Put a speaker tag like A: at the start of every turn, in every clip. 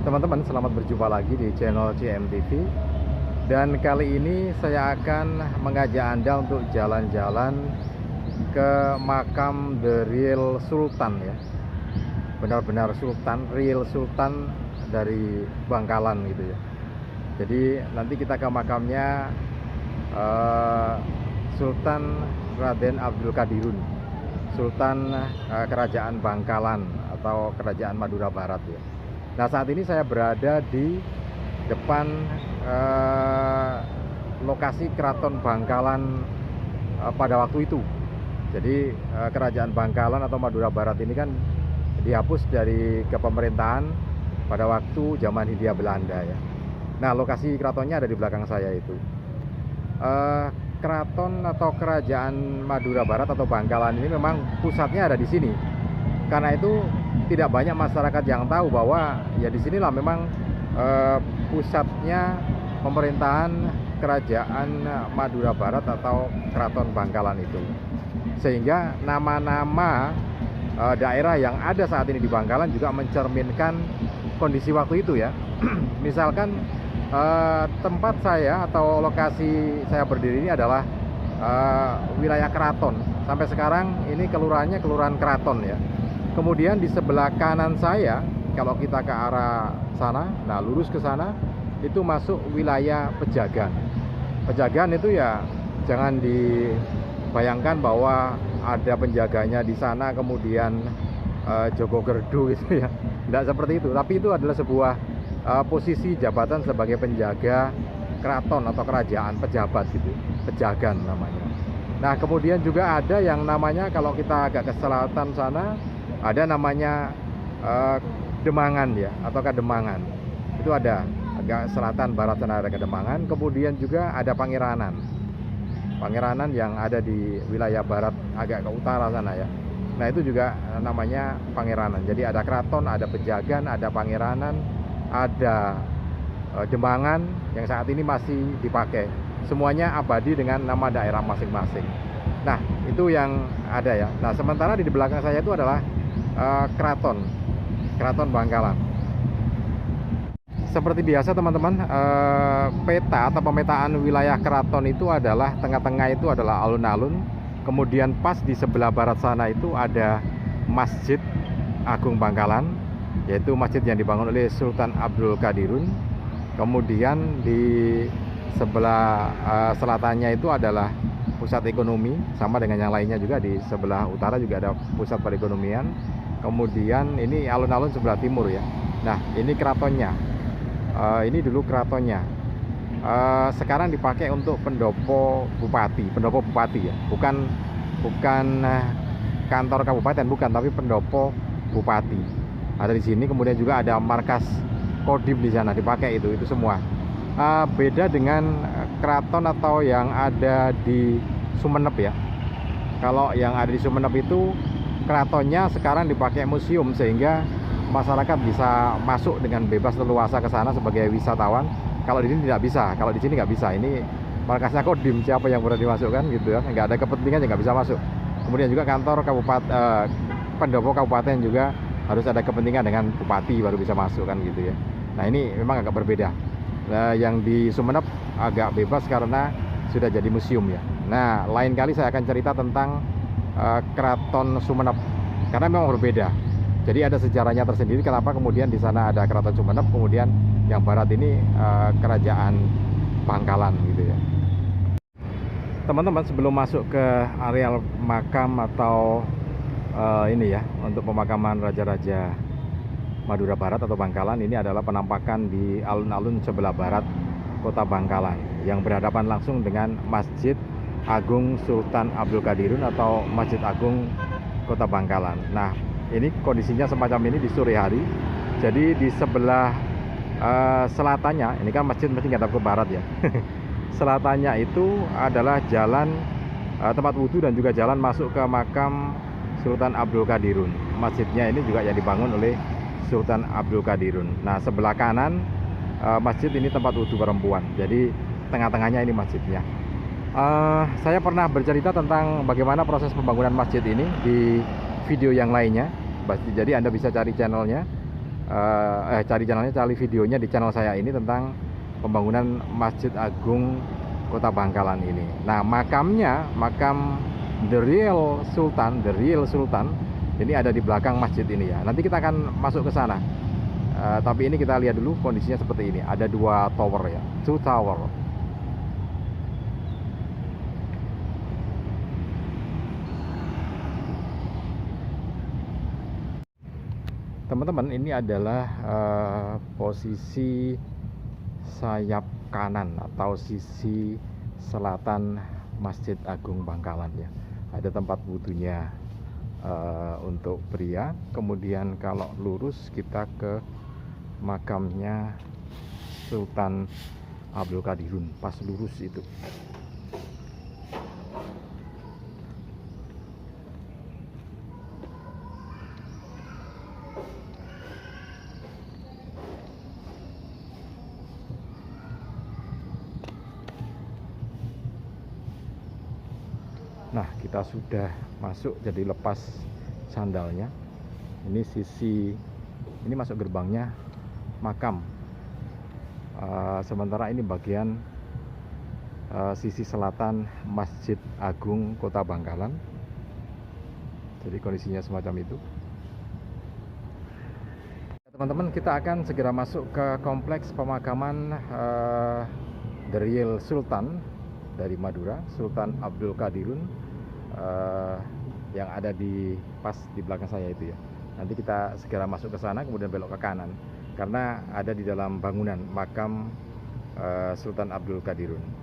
A: Teman-teman, selamat berjumpa lagi di channel CMTV. Dan kali ini saya akan mengajak Anda untuk jalan-jalan ke makam The Real Sultan ya. Benar-benar Sultan, Real Sultan dari Bangkalan gitu ya. Jadi nanti kita ke makamnya Sultan Raden Abdul Qadirun, Sultan Kerajaan Bangkalan atau Kerajaan Madura Barat ya. Nah, saat ini saya berada di depan lokasi Keraton Bangkalan pada waktu itu. Jadi Kerajaan Bangkalan atau Madura Barat ini kan dihapus dari kepemerintahan pada waktu zaman Hindia Belanda ya. Nah, lokasi keratonnya ada di belakang saya itu. Keraton atau Kerajaan Madura Barat atau Bangkalan ini memang pusatnya ada di sini. Karena itu tidak banyak masyarakat yang tahu bahwa ya disinilah memang pusatnya pemerintahan Kerajaan Madura Barat atau Keraton Bangkalan itu. Sehingga nama-nama daerah yang ada saat ini di Bangkalan juga mencerminkan kondisi waktu itu ya. Misalkan tempat saya atau lokasi saya berdiri ini adalah wilayah Keraton. Sampai sekarang ini kelurahannya Kelurahan Keraton ya. Kemudian di sebelah kanan saya, kalau kita ke arah sana, nah lurus ke sana, itu masuk wilayah Pejagan. Pejagan itu ya jangan dibayangkan bahwa ada penjaganya di sana kemudian Joko Gerdu gitu ya. Tidak seperti itu, tapi itu adalah sebuah posisi jabatan sebagai penjaga keraton atau kerajaan, pejabat gitu, Pejagan namanya. Nah, kemudian juga ada yang namanya kalau kita agak ke selatan sana, ada namanya Demangan ya, atau Kademangan. Itu ada agak selatan barat sana ada Kademangan. Kemudian juga ada Pangeranan. Pangeranan yang ada di wilayah barat agak ke utara sana ya. Nah, itu juga namanya Pangeranan. Jadi ada keraton, ada Pejagan, ada Pangeranan, ada Demangan yang saat ini masih dipakai. Semuanya abadi dengan nama daerah masing-masing. Nah, itu yang ada ya. Nah, sementara di belakang saya itu adalah Keraton Bangkalan. Seperti biasa teman-teman, peta atau pemetaan wilayah keraton itu adalah tengah-tengah itu adalah alun-alun. Kemudian pas di sebelah barat sana itu ada Masjid Agung Bangkalan, yaitu masjid yang dibangun oleh Sultan Abdul Qadirun. Kemudian di sebelah selatannya itu adalah pusat ekonomi, sama dengan yang lainnya juga. Di sebelah utara juga ada pusat perekonomian. Kemudian ini alun-alun sebelah timur ya. Nah, ini keratonnya. Ini dulu keratonnya. Sekarang dipakai untuk pendopo bupati ya. Bukan kantor kabupaten, bukan, tapi pendopo bupati. Ada di sini. Kemudian juga ada markas Kodim di sana, dipakai itu semua. Beda dengan keraton atau yang ada di Sumeneb ya. Kalau yang ada di Sumeneb itu keratonnya sekarang dipakai museum sehingga masyarakat bisa masuk dengan bebas leluasa ke sana sebagai wisatawan. Kalau di sini tidak bisa, kalau di sini nggak bisa. Ini markasnya Kodim, siapa yang boleh dimasukkan gitu ya. Nggak ada kepentingan, nggak bisa masuk. Kemudian juga kantor kabupaten, pendopo kabupaten juga harus ada kepentingan dengan bupati baru bisa masuk kan gitu ya. Nah, ini memang agak berbeda. Yang di Sumeneb agak bebas karena sudah jadi museum ya. Nah, lain kali saya akan cerita tentang Keraton Sumeneb karena memang berbeda. Jadi ada sejarahnya tersendiri kenapa kemudian di sana ada Keraton Sumeneb, kemudian yang barat ini Kerajaan Bangkalan gitu ya. Teman-teman, sebelum masuk ke areal makam atau ini ya, untuk pemakaman raja-raja Madura Barat atau Bangkalan, ini adalah penampakan di alun-alun sebelah barat kota Bangkalan yang berhadapan langsung dengan Masjid Agung Sultan Abdul Qadirun atau Masjid Agung Kota Bangkalan. Nah, ini kondisinya semacam ini di sore hari. Jadi di sebelah selatannya, ini kan masjid ngadap ke barat ya. Selatannya itu adalah jalan tempat wudhu dan juga jalan masuk ke makam Sultan Abdul Qadirun. Masjidnya ini juga yang dibangun oleh Sultan Abdul Qadirun. Nah, sebelah kanan masjid ini tempat wudhu perempuan. Jadi tengah-tengahnya ini masjidnya. Saya pernah bercerita tentang bagaimana proses pembangunan masjid ini di video yang lainnya. Jadi Anda bisa cari channelnya cari channelnya, cari videonya di channel saya ini tentang pembangunan Masjid Agung Kota Bangkalan ini. Nah, makamnya, makam The Real Sultan ini ada di belakang masjid ini ya. Nanti kita akan masuk ke sana. Tapi ini kita lihat dulu kondisinya seperti ini. Ada 2 tower ya, 2 tower. Teman-teman, ini adalah posisi sayap kanan atau sisi selatan Masjid Agung Bangkalan ya. Ada tempat wudhunya untuk pria. Kemudian kalau lurus kita ke makamnya Sultan Abdul Qadirun, pas lurus itu. Nah, kita sudah masuk, jadi lepas sandalnya. Ini sisi, ini masuk gerbangnya makam. Sementara ini bagian sisi selatan Masjid Agung Kota Bangkalan. Jadi kondisinya semacam itu. Teman-teman, kita akan segera masuk ke kompleks pemakaman The Real Sultan dari Madura, Sultan Abdul Qadirun, yang ada di pas di belakang saya itu ya. Nanti kita segera masuk ke sana, kemudian belok ke kanan, karena ada di dalam bangunan makam Sultan Abdul Qadirun.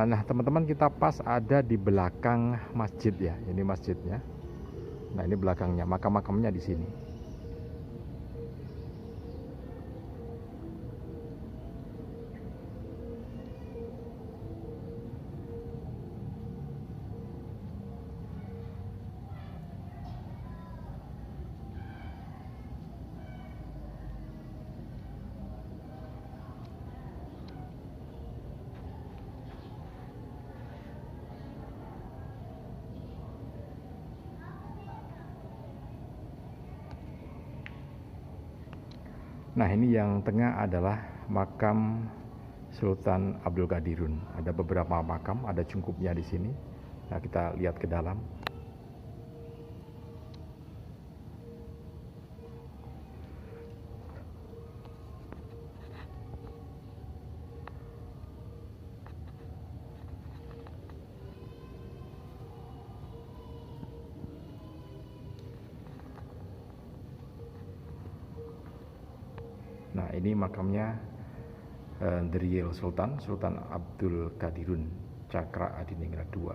A: Nah, teman-teman, kita pas ada di belakang masjid ya. Ini masjidnya. Nah, ini belakangnya, makam-makamnya di sini. Nah, ini yang tengah adalah makam Sultan Abdul Qadirun. Ada beberapa makam, ada cungkupnya di sini. Nah, kita lihat ke dalam. Nah, ini makamnya The Real Sultan, Sultan Abdul Qadirun Cakra Adiningrat II.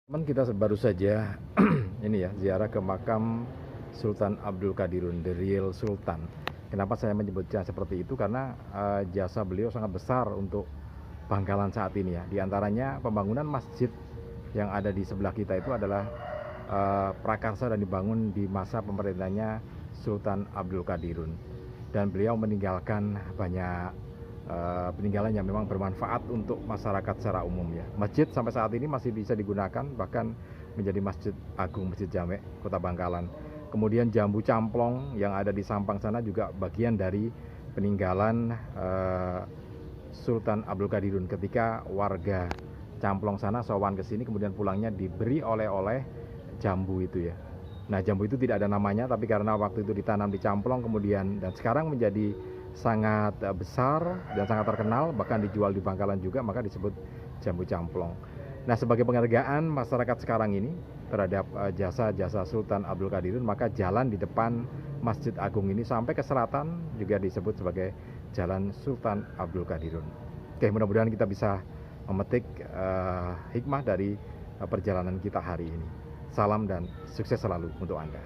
A: Teman, kita baru saja ini ya, ziarah ke makam Sultan Abdul Qadirun, The Real Sultan. Kenapa saya menyebutnya seperti itu? Karena jasa beliau sangat besar untuk Bangkalan saat ini ya. Di antaranya pembangunan masjid yang ada di sebelah kita itu adalah prakarsa dan dibangun di masa pemerintahnya Sultan Abdul Qadirun. Dan beliau meninggalkan banyak peninggalan yang memang bermanfaat untuk masyarakat secara umum ya. Masjid sampai saat ini masih bisa digunakan, bahkan menjadi Masjid Agung, Masjid Jamek Kota Bangkalan. Kemudian jambu camplong yang ada di sampang sana juga bagian dari peninggalan Sultan Abdul Qadirun ketika warga Camplong sana sowan ke sini, kemudian pulangnya diberi oleh-oleh jambu itu ya. Nah, jambu itu tidak ada namanya, tapi karena waktu itu ditanam di Camplong kemudian dan sekarang menjadi sangat besar dan sangat terkenal, bahkan dijual di Bangkalan juga, maka disebut jambu Camplong. Nah, sebagai penghargaan masyarakat sekarang ini terhadap jasa-jasa Sultan Abdul Qadirun, maka jalan di depan Masjid Agung ini sampai ke selatan juga disebut sebagai Jalan Sultan Abdul Qadirun. Oke, mudah-mudahan kita bisa memetik hikmah dari perjalanan kita hari ini. Salam dan sukses selalu untuk Anda.